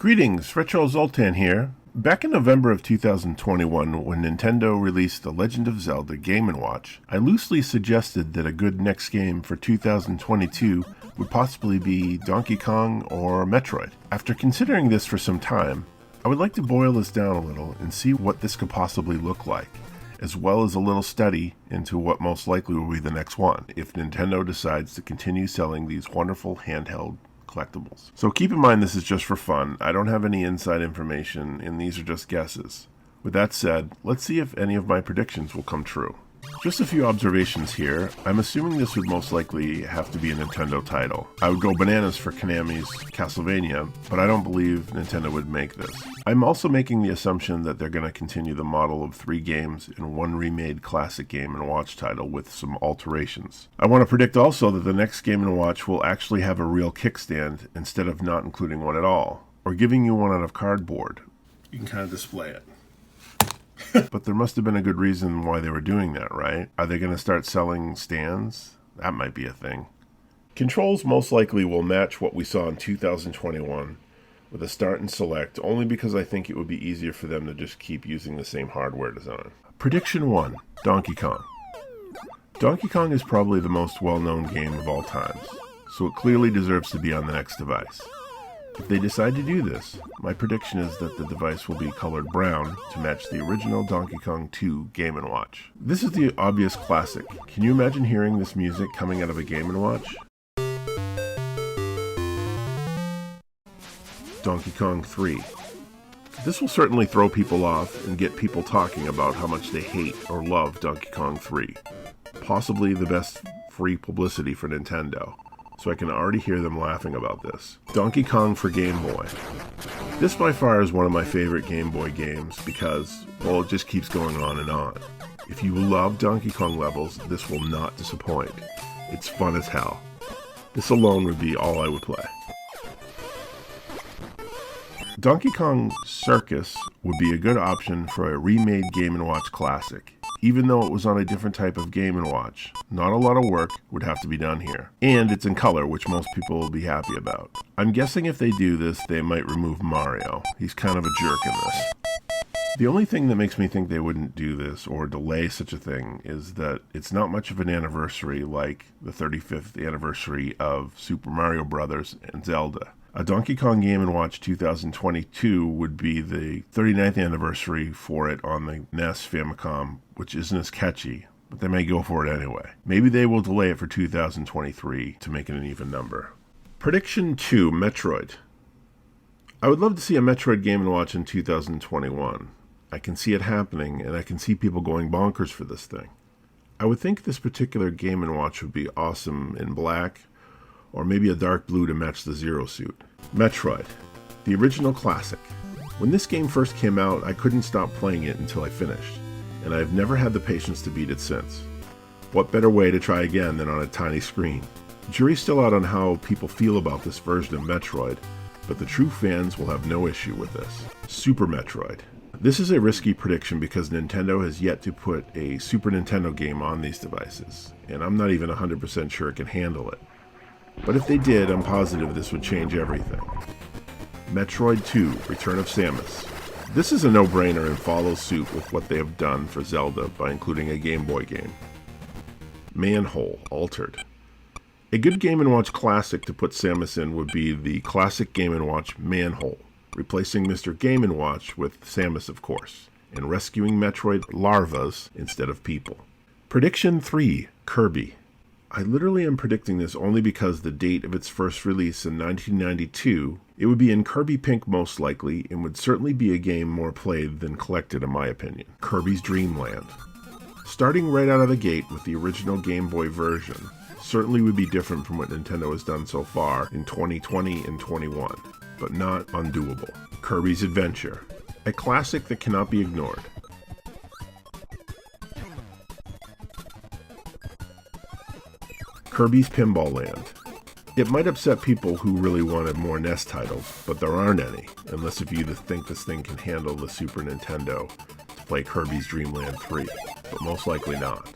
Greetings, Retro Zoltan here. Back in November of 2021, when Nintendo released The Legend of Zelda Game & Watch, I loosely suggested that a good next game for 2022 would possibly be Donkey Kong or Metroid. After considering this for some time, I would like to boil this down a little and see what this could possibly look like, as well as a little study into what most likely will be the next one, if Nintendo decides to continue selling these wonderful handheld collectibles. So keep in mind this is just for fun. I don't have any inside information, and these are just guesses. With that said, let's see if any of my predictions will come true. Just a few observations here. I'm assuming this would most likely have to be a Nintendo title. I would go bananas for Konami's Castlevania, but I don't believe Nintendo would make this. I'm also making the assumption that they're going to continue the model of 3 games in one remade classic Game & Watch title with some alterations. I want to predict also that the next Game & Watch will actually have a real kickstand instead of not including one at all, or giving you one out of cardboard. You can kind of display it. But there must have been a good reason why they were doing that, right? Are they going to start selling stands? That might be a thing. Controls most likely will match what we saw in 2021 with a start and select, only because I think it would be easier for them to just keep using the same hardware design. Prediction 1, Donkey Kong. Donkey Kong is probably the most well-known game of all times, so it clearly deserves to be on the next device. If they decide to do this, my prediction is that the device will be colored brown to match the original Donkey Kong 2 Game & Watch. This is the obvious classic. Can you imagine hearing this music coming out of a Game & Watch? Donkey Kong 3. This will certainly throw people off and get people talking about how much they hate or love Donkey Kong 3. Possibly the best free publicity for Nintendo. So I can already hear them laughing about this. Donkey Kong for Game Boy. This by far is one of my favorite Game Boy games because, well, it just keeps going on and on. If you love Donkey Kong levels, this will not disappoint. It's fun as hell. This alone would be all I would play. Donkey Kong Circus would be a good option for a remade Game & Watch classic. Even though it was on a different type of Game & Watch, not a lot of work would have to be done here. And it's in color, which most people will be happy about. I'm guessing if they do this, they might remove Mario. He's kind of a jerk in this. The only thing that makes me think they wouldn't do this or delay such a thing is that it's not much of an anniversary like the 35th anniversary of Super Mario Bros. And Zelda. A Donkey Kong Game & Watch 2022 would be the 39th anniversary for it on the NES Famicom, which isn't as catchy, but they may go for it anyway. Maybe they will delay it for 2023 to make it an even number. Prediction 2, Metroid. I would love to see a Metroid Game & Watch in 2021. I can see it happening, and I can see people going bonkers for this thing. I would think this particular Game & Watch would be awesome in black, or maybe a dark blue to match the Zero Suit. Metroid, the original classic. When this game first came out, I couldn't stop playing it until I finished, and I've never had the patience to beat it since. What better way to try again than on a tiny screen? The jury's still out on how people feel about this version of Metroid, but the true fans will have no issue with this. Super Metroid. This is a risky prediction because Nintendo has yet to put a Super Nintendo game on these devices, and I'm not even 100% sure it can handle it. But if they did, I'm positive this would change everything. Metroid 2, Return of Samus. This is a no-brainer and follows suit with what they have done for Zelda by including a Game Boy game. Manhole, Altered. A good Game & Watch classic to put Samus in would be the classic Game & Watch Manhole, replacing Mr. Game & Watch with Samus, of course, and rescuing Metroid larvas instead of people. Prediction 3, Kirby. I literally am predicting this only because the date of its first release in 1992, it would be in Kirby Pink most likely, and would certainly be a game more played than collected in my opinion. Kirby's Dreamland. Starting right out of the gate with the original Game Boy version, certainly would be different from what Nintendo has done so far in 2020 and 21, but not undoable. Kirby's Adventure. A classic that cannot be ignored. Kirby's Pinball Land. It might upset people who really wanted more NES titles, but there aren't any, unless if you think this thing can handle the Super Nintendo to play Kirby's Dreamland 3, but most likely not.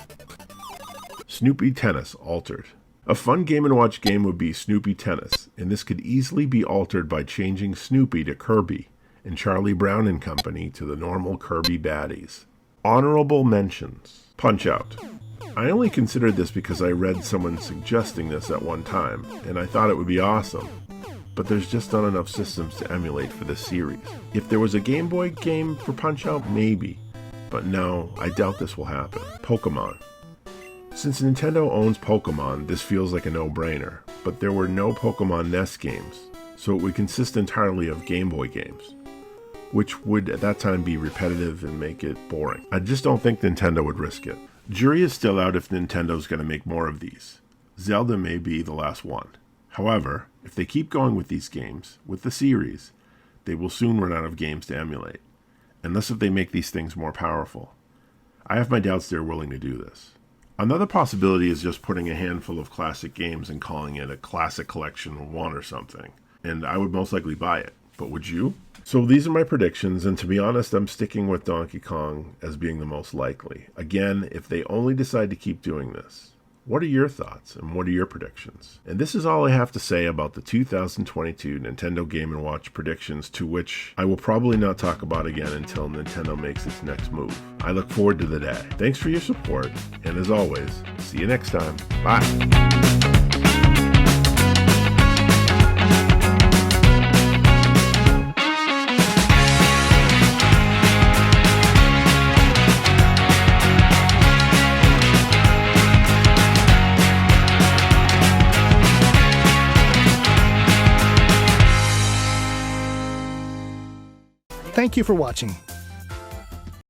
Snoopy Tennis Altered. A fun Game & Watch game would be Snoopy Tennis, and this could easily be altered by changing Snoopy to Kirby and Charlie Brown and Company to the normal Kirby baddies. Honorable mentions. Punch-Out! I only considered this because I read someone suggesting this at one time, and I thought it would be awesome. But there's just not enough systems to emulate for this series. If there was a Game Boy game for Punch-Out, maybe. But no, I doubt this will happen. Pokemon. Since Nintendo owns Pokemon, this feels like a no-brainer. But there were no Pokemon NES games, so it would consist entirely of Game Boy games, which would at that time be repetitive and make it boring. I just don't think Nintendo would risk it. Jury is still out if Nintendo's going to make more of these. Zelda may be the last one. However, if they keep going with these games, with the series, they will soon run out of games to emulate, unless if they make these things more powerful. I have my doubts they're willing to do this. Another possibility is just putting a handful of classic games and calling it a Classic Collection 1 or something, and I would most likely buy it. But would you? So these are my predictions, and to be honest, I'm sticking with Donkey Kong as being the most likely. Again, if they only decide to keep doing this. What are your thoughts, and what are your predictions? And this is all I have to say about the 2022 Nintendo Game & Watch predictions, to which I will probably not talk about again until Nintendo makes its next move. I look forward to the day. Thanks for your support, and as always, see you next time. Bye! Thank you for watching.